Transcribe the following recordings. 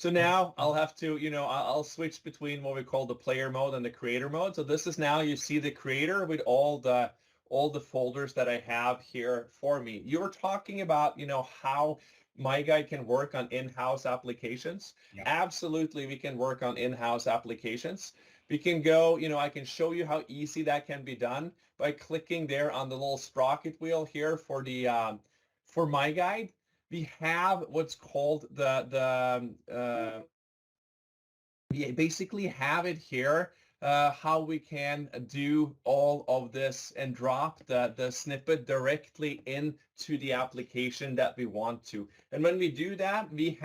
So now I'll have to, I'll switch between what we call the player mode and the creator mode. So this is now you see the creator with all the folders that I have here for me. You were talking about, how MyGuide can work on in-house applications. Yeah. Absolutely, we can work on in-house applications. We can go, I can show you how easy that can be done by clicking there on the little sprocket wheel here for the for MyGuide. We have what's called we basically have it here, how we can do all of this and drop the snippet directly into the application that we want to. And when we do that, we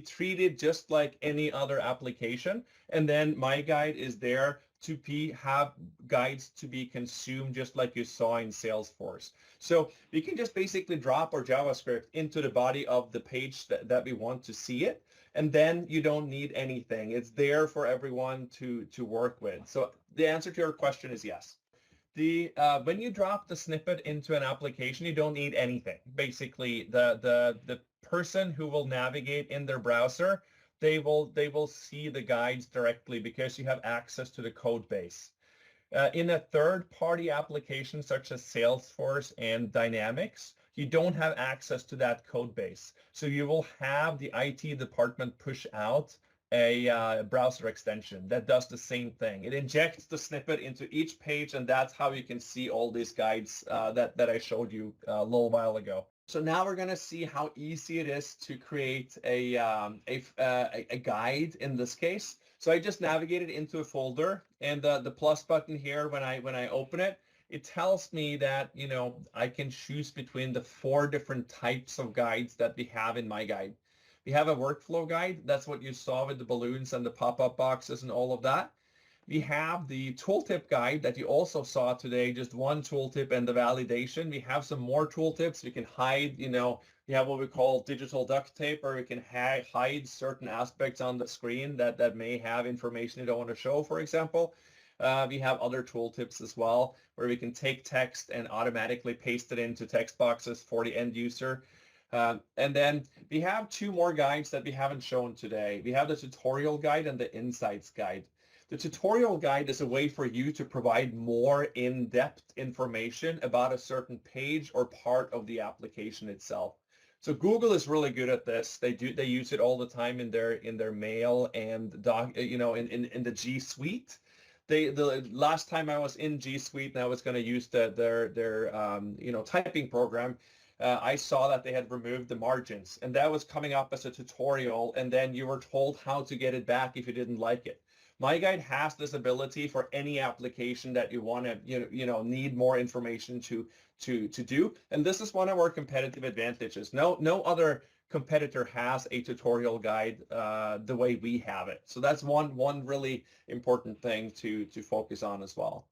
treat it just like any other application. And then MyGuide is there to have guides to be consumed just like you saw in Salesforce. So we can just basically drop our JavaScript into the body of the page that we want to see it. And then you don't need anything. It's there for everyone to work with. So the answer to your question is yes. When you drop the snippet into an application, you don't need anything. Basically, the person who will navigate in their browser, they will see the guides directly because you have access to the code base. In a third-party application such as Salesforce and Dynamics, you don't have access to that code base. So you will have the IT department push out a browser extension that does the same thing. It injects the snippet into each page, and that's how you can see all these guides that I showed you a little while ago. So now we're going to see how easy it is to create a guide in this case. So I just navigated into a folder, and the plus button here, when I open it, it tells me that, I can choose between the 4 different types of guides that we have in MyGuide. We have a workflow guide. That's what you saw with the balloons and the pop-up boxes and all of that. We have the tooltip guide that you also saw today, just one tooltip and the validation. We have some more tooltips. We can hide, we have what we call digital duct tape, or we can hide certain aspects on the screen that may have information you don't want to show, for example. We have other tooltips as well, where we can take text and automatically paste it into text boxes for the end user. And then we have 2 more guides that we haven't shown today. We have the tutorial guide and the insights guide. The tutorial guide is a way for you to provide more in-depth information about a certain page or part of the application itself. So Google is really good at this. They use it all the time in their mail and in the G Suite. The last time I was in G Suite and I was going to use their typing program, I saw that they had removed the margins, and that was coming up as a tutorial, and then you were told how to get it back if you didn't like it. MyGuide has this ability for any application that you want to need more information to do, and this is one of our competitive advantages. No other competitor has a tutorial guide the way we have it. So that's one really important thing to focus on as well.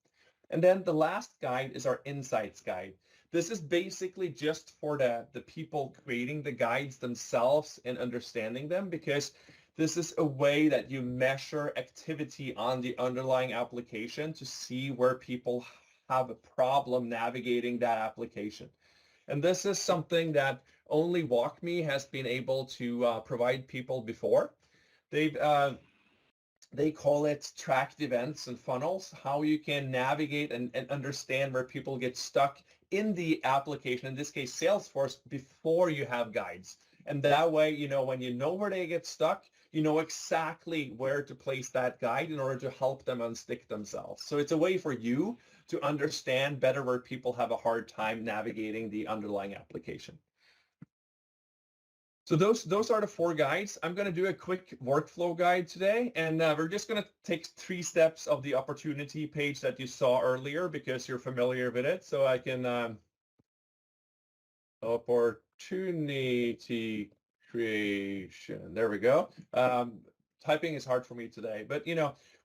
And then the last guide is our insights guide. This is basically just for the people creating the guides themselves and understanding them, because this is a way that you measure activity on the underlying application to see where people have a problem navigating that application. And this is something that only WalkMe has been able to provide people before. They call it tracked events and funnels, how you can navigate and understand where people get stuck in the application, in this case, Salesforce, before you have guides. And that way, when you know where they get stuck, you know exactly where to place that guide in order to help them unstick themselves. So it's a way for you to understand better where people have a hard time navigating the underlying application. So those are the 4 guides. I'm going to do a quick workflow guide today, and we're just going to take 3 steps of the opportunity page that you saw earlier because you're familiar with it. So I can opportunity creation. There we go. Typing is hard for me today, but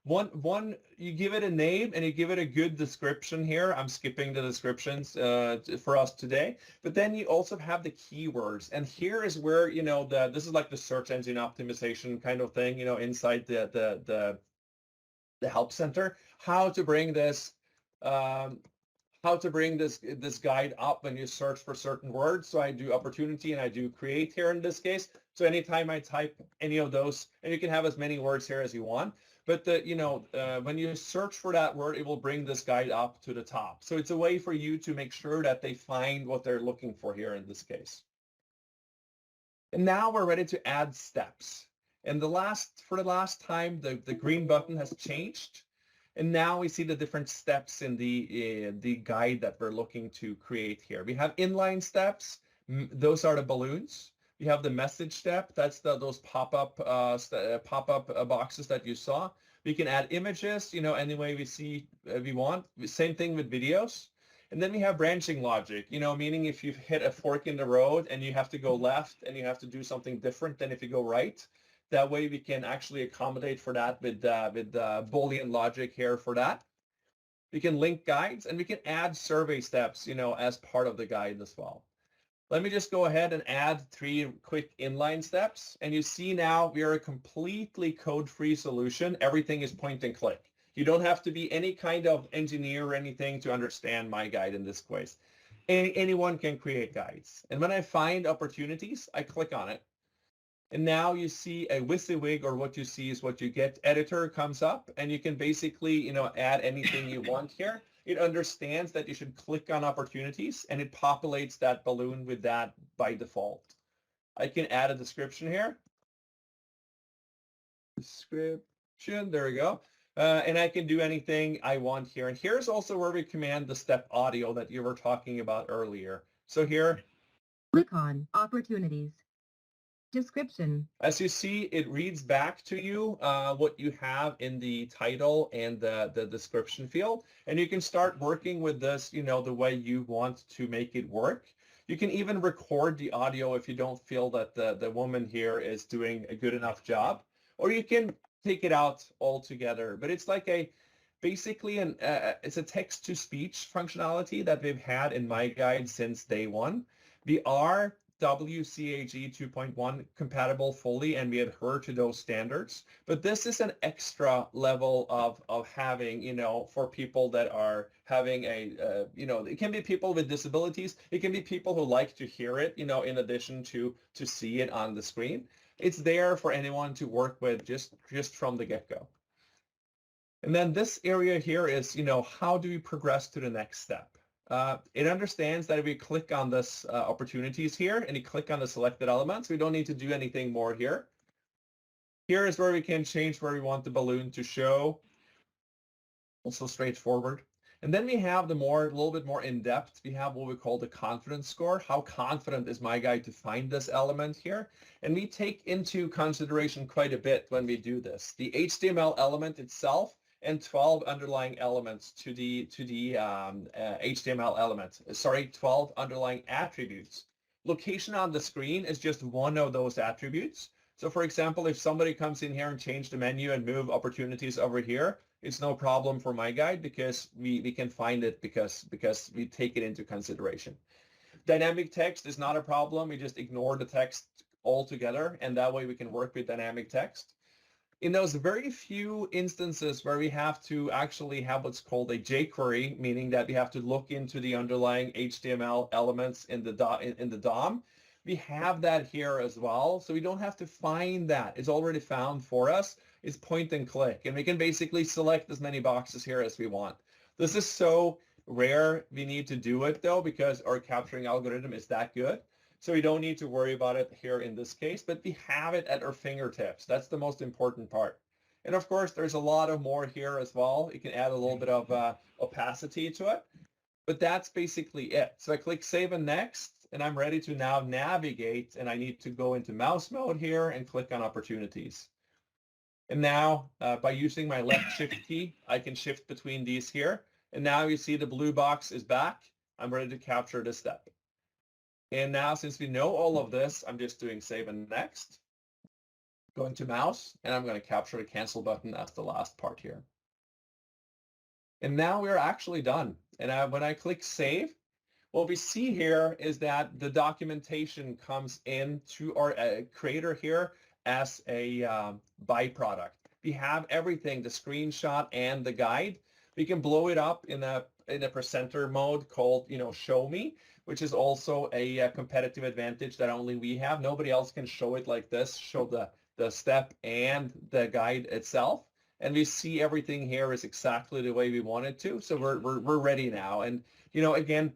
one, you give it a name and you give it a good description here. I'm skipping the descriptions for us today, but then you also have the keywords, and here is where this is like the search engine optimization kind of thing, inside the help center. How to bring this how to bring this guide up when you search for certain words. So I do opportunity and I do create here in this case. So anytime I type any of those, and you can have as many words here as you want, but when you search for that word, it will bring this guide up to the top. So it's a way for you to make sure that they find what they're looking for here in this case. And now we're ready to add steps. And for the last time, the green button has changed. And now we see the different steps in the guide that we're looking to create here. We have inline steps. Those are the balloons. We have the message step. That's those pop-up boxes that you saw. We can add images, any way we want. Same thing with videos. And then we have branching logic, meaning if you've hit a fork in the road and you have to go left and you have to do something different than if you go right. That way we can actually accommodate for that with Boolean logic here for that. We can link guides and we can add survey steps, as part of the guide as well. Let me just go ahead and add 3 quick inline steps. And you see now we are a completely code-free solution. Everything is point and click. You don't have to be any kind of engineer or anything to understand MyGuide in this case. Anyone can create guides. And when I find opportunities, I click on it. And now you see a WYSIWYG, or what you see is what you get. Editor comes up, and you can basically, add anything you want here. It understands that you should click on opportunities, and it populates that balloon with that by default. I can add a description here. Description, there we go. And I can do anything I want here. And here's also where we command the step audio that you were talking about earlier. So here. Click on opportunities. Description. As you see, it reads back to you what you have in the title and the description field. And you can start working with this, the way you want to make it work. You can even record the audio if you don't feel that the woman here is doing a good enough job. Or you can take it out altogether. But it's like basically it's a text-to-speech functionality that we've had in MyGuide since day one. We are WCAG 2.1 compatible fully, and we adhere to those standards. But this is an extra level of having, for people that are having it can be people with disabilities. It can be people who like to hear it, in addition to see it on the screen. It's there for anyone to work with just from the get-go. And then this area here is, how do we progress to the next step? It understands that if we click on this opportunities here and you click on the selected elements, we don't need to do anything more here. Here is where we can change where we want the balloon to show. Also straightforward. And then we have a little bit more in depth. We have what we call the confidence score. How confident is MyGuide to find this element here? And we take into consideration quite a bit when we do this. The HTML element itself and 12 underlying elements to the HTML element. 12 underlying attributes. Location on the screen is just one of those attributes. So for example, if somebody comes in here and change the menu and move opportunities over here, it's no problem for MyGuide because we can find it because we take it into consideration. Dynamic text is not a problem. We just ignore the text altogether, and that way we can work with dynamic text. In those very few instances where we have to actually have what's called a jQuery, meaning that we have to look into the underlying HTML elements in the DOM, we have that here as well. So we don't have to find that. It's already found for us. It's point and click. And we can basically select as many boxes here as we want. This is so rare we need to do it, though, because our capturing algorithm is that good. So we don't need to worry about it here in this case, but we have it at our fingertips. That's the most important part. And of course, there's a lot of more here as well. You can add a little bit of opacity to it, but that's basically it. So I click Save and Next, and I'm ready to now navigate, and I need to go into mouse mode here and click on Opportunities. And now, by using my left shift key, I can shift between these here. And now you see the blue box is back. I'm ready to capture this step. And now, since we know all of this, I'm just doing Save and Next, going to mouse, and I'm going to capture the cancel button as the last part here. And now we're actually done. And when I click Save, what we see here is that the documentation comes into our creator here as a byproduct. We have everything, the screenshot and the guide, We can blow it up in a presenter mode called, show me, which is also a competitive advantage that only we have. Nobody else can show it like this, show the step and the guide itself. And we see everything here is exactly the way we want it to. So we're ready now. And, again,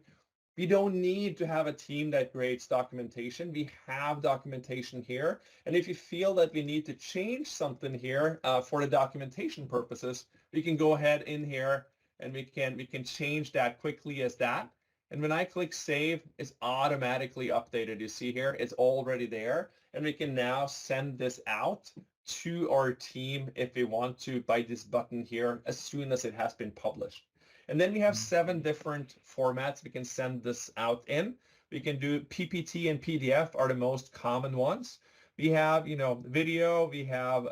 we don't need to have a team that creates documentation. We have documentation here. And if you feel that we need to change something here for the documentation purposes, we can go ahead in here and we can change that quickly as that. And when I click save, it's automatically updated. You see here, it's already there. And we can now send this out to our team if we want to by this button here as soon as it has been published. And then we have 7 different formats we can send this out in. We can do PPT and PDF are the most common ones. We have, video, we have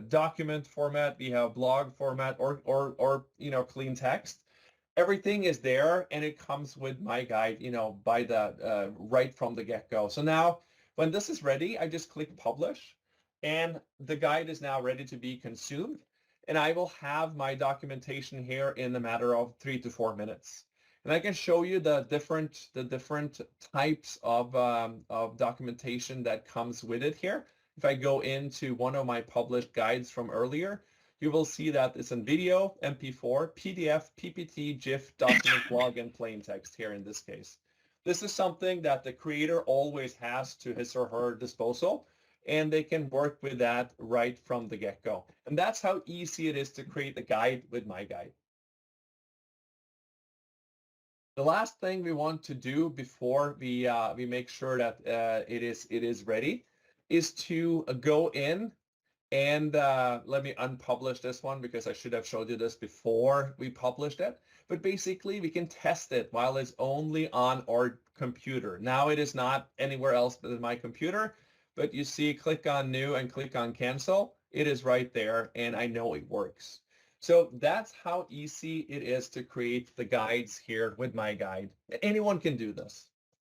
document format, we have blog format, or clean text. Everything is there, and it comes with MyGuide, by the right from the get-go. So now, when this is ready, I just click publish, and the guide is now ready to be consumed. And I will have my documentation here in a matter of 3 to 4 minutes. And I can show you the different types of documentation that comes with it here. If I go into one of my published guides from earlier, you will see that it's in video, MP4, PDF, PPT, GIF, document, blog, and plain text here in this case. This is something that the creator always has to his or her disposal, and they can work with that right from the get-go. And that's how easy it is to create a guide with MyGuide. The last thing we want to do before we make sure that it is ready is to go in and let me unpublish this one because I should have showed you this before we published it. But basically, we can test it while it's only on our computer. Now it is not anywhere else but in my computer. But you see, click on new and click on cancel. It is right there, and I know it works. So that's how easy it is to create the guides here with MyGuide. Anyone can do this.